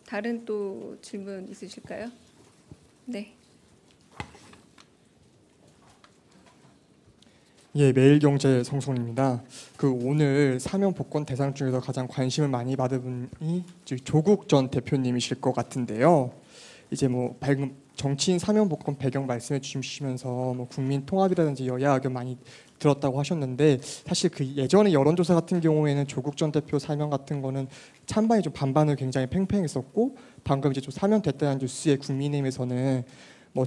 다른 또 질문 있으실까요? 네. 예, 매일경제 성송입니다. 오늘 사면 복권 대상 중에서 가장 관심을 많이 받은 분이 조국 전 대표님이실 것 같은데요. 이제 방금 정치인 사면 복권 배경 말씀해 주시면서 국민 통합이라든지 여야 의견 많이 들었다고 하셨는데, 사실 예전에 여론조사 같은 경우에는 조국 전 대표 사면 같은 거는 찬반이 좀 반반을 굉장히 팽팽했었고, 방금 이제 좀 사면됐다는 뉴스에 국민의힘에서는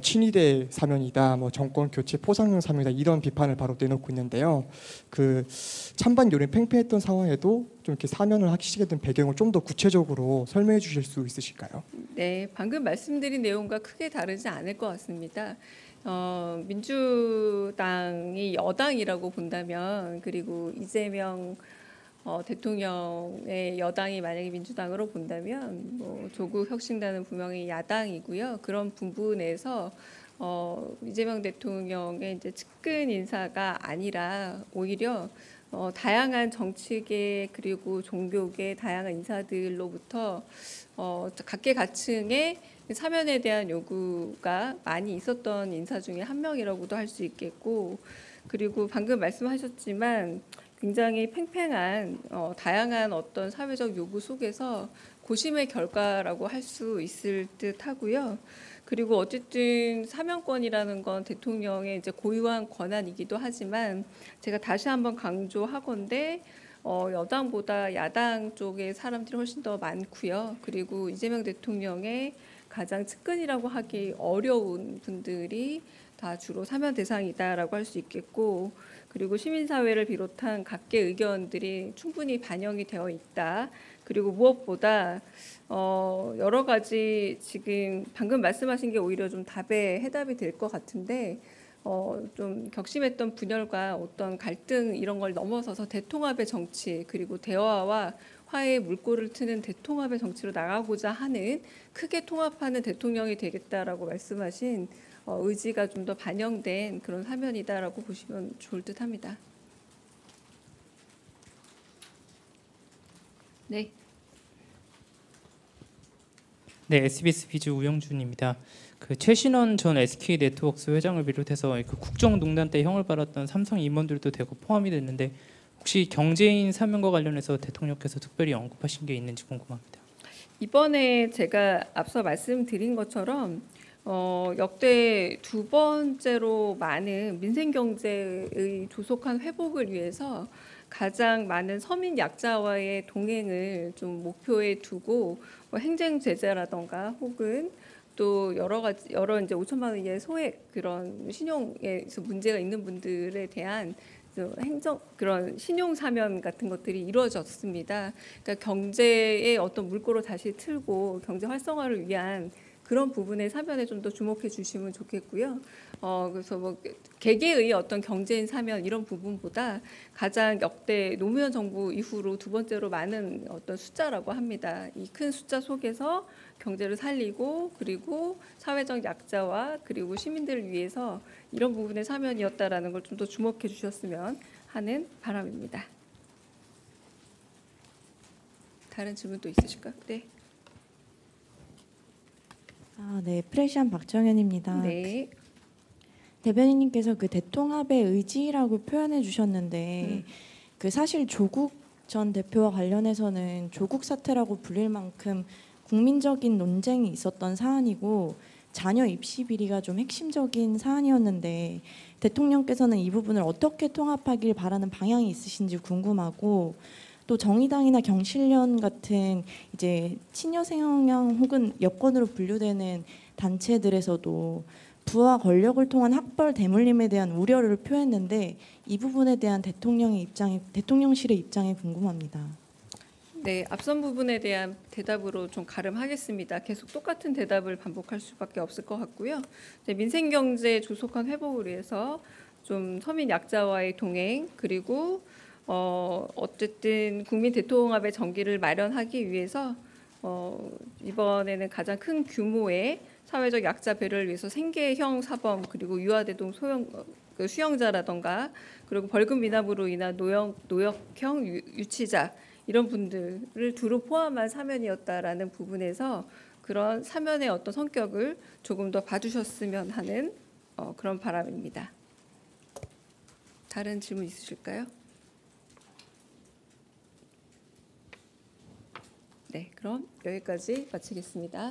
친이대 사면이다, 정권 교체 포상용 사면이다, 이런 비판을 바로 내놓고 있는데요. 찬반 여론이 팽팽했던 상황에도 좀 이렇게 사면을 하시게 된 배경을 좀 더 구체적으로 설명해 주실 수 있으실까요? 네, 방금 말씀드린 내용과 크게 다르지 않을 것 같습니다. 민주당이 여당이라고 본다면, 그리고 이재명 대통령의 여당이 만약에 민주당으로 본다면 조국 혁신단은 분명히 야당이고요. 그런 부분에서 이재명 대통령의 이제 측근 인사가 아니라 오히려 다양한 정치계 그리고 종교계 다양한 인사들로부터 각계각층의 사면에 대한 요구가 많이 있었던 인사 중에 한 명이라고도 할 수 있겠고, 그리고 방금 말씀하셨지만 굉장히 팽팽한 다양한 어떤 사회적 요구 속에서 고심의 결과라고 할 수 있을 듯 하고요. 그리고 어쨌든 사면권이라는 건 대통령의 이제 고유한 권한이기도 하지만, 제가 다시 한번 강조하건대 여당보다 야당 쪽의 사람들이 훨씬 더 많고요. 그리고 이재명 대통령의 가장 측근이라고 하기 어려운 분들이 다 주로 사면 대상이다라고 할 수 있겠고, 그리고 시민사회를 비롯한 각계 의견들이 충분히 반영이 되어 있다. 그리고 무엇보다 여러 가지 지금 방금 말씀하신 게 오히려 좀 답에 해답이 될 것 같은데, 좀 격심했던 분열과 어떤 갈등 이런 걸 넘어서서 대통합의 정치, 그리고 대화와 화해의 물꼬를 트는 대통합의 정치로 나가고자 하는, 크게 통합하는 대통령이 되겠다라고 말씀하신 의지가 좀 더 반영된 그런 사면이다라고 보시면 좋을 듯합니다. 네. 네, SBS 비즈 우영준입니다. 최신원 전 SK네트워크스 회장을 비롯해서 국정농단 때 형을 받았던 삼성 임원들도 대거 포함이 됐는데, 혹시 경제인 사면과 관련해서 대통령께서 특별히 언급하신 게 있는지 궁금합니다. 이번에 제가 앞서 말씀드린 것처럼 역대 두 번째로 많은 민생경제의 조속한 회복을 위해서 가장 많은 서민 약자와의 동행을 좀 목표에 두고 행정 제재라던가 혹은 또 여러 이제 5천만 원 이하의 소액 그런 신용에서 문제가 있는 분들에 대한 그런 신용 사면 같은 것들이 이루어졌습니다. 그러니까 경제의 어떤 물꼬로 다시 틀고 경제 활성화를 위한 그런 부분의 사면에 좀 더 주목해 주시면 좋겠고요. 그래서 개개의 어떤 경제인 사면 이런 부분보다 가장 역대 노무현 정부 이후로 두 번째로 많은 어떤 숫자라고 합니다. 이 큰 숫자 속에서 경제를 살리고 그리고 사회적 약자와 그리고 시민들을 위해서 이런 부분의 사면이었다라는 걸 좀 더 주목해 주셨으면 하는 바람입니다. 다른 질문 또 있으실까요? 네. 네, 프레시안 박정현입니다. 네. 대변인님께서 대통합의 의지라고 표현해 주셨는데, 사실 조국 전 대표와 관련해서는 조국 사태라고 불릴 만큼 국민적인 논쟁이 있었던 사안이고 자녀 입시 비리가 좀 핵심적인 사안이었는데, 대통령께서는 이 부분을 어떻게 통합하길 바라는 방향이 있으신지 궁금하고, 또 정의당이나 경실련 같은 이제 친여 성향 혹은 여권으로 분류되는 단체들에서도 부와 권력을 통한 학벌 대물림에 대한 우려를 표했는데, 이 부분에 대한 대통령실의 입장이 궁금합니다. 네, 앞선 부분에 대한 대답으로 좀 가름하겠습니다. 계속 똑같은 대답을 반복할 수밖에 없을 것 같고요. 민생경제 조속한 회복을 위해서 좀 서민 약자와의 동행, 그리고 어쨌든 국민 대통합의 전기를 마련하기 위해서 이번에는 가장 큰 규모의 사회적 약자 배려를 위해서 생계형 사범 그리고 유아대동 수용자라던가 그리고 벌금 미납으로 인한 노역형 유치자 이런 분들을 두루 포함한 사면이었다라는 부분에서 그런 사면의 어떤 성격을 조금 더 봐주셨으면 하는 그런 바람입니다. 다른 질문 있으실까요? 네, 그럼 여기까지 마치겠습니다.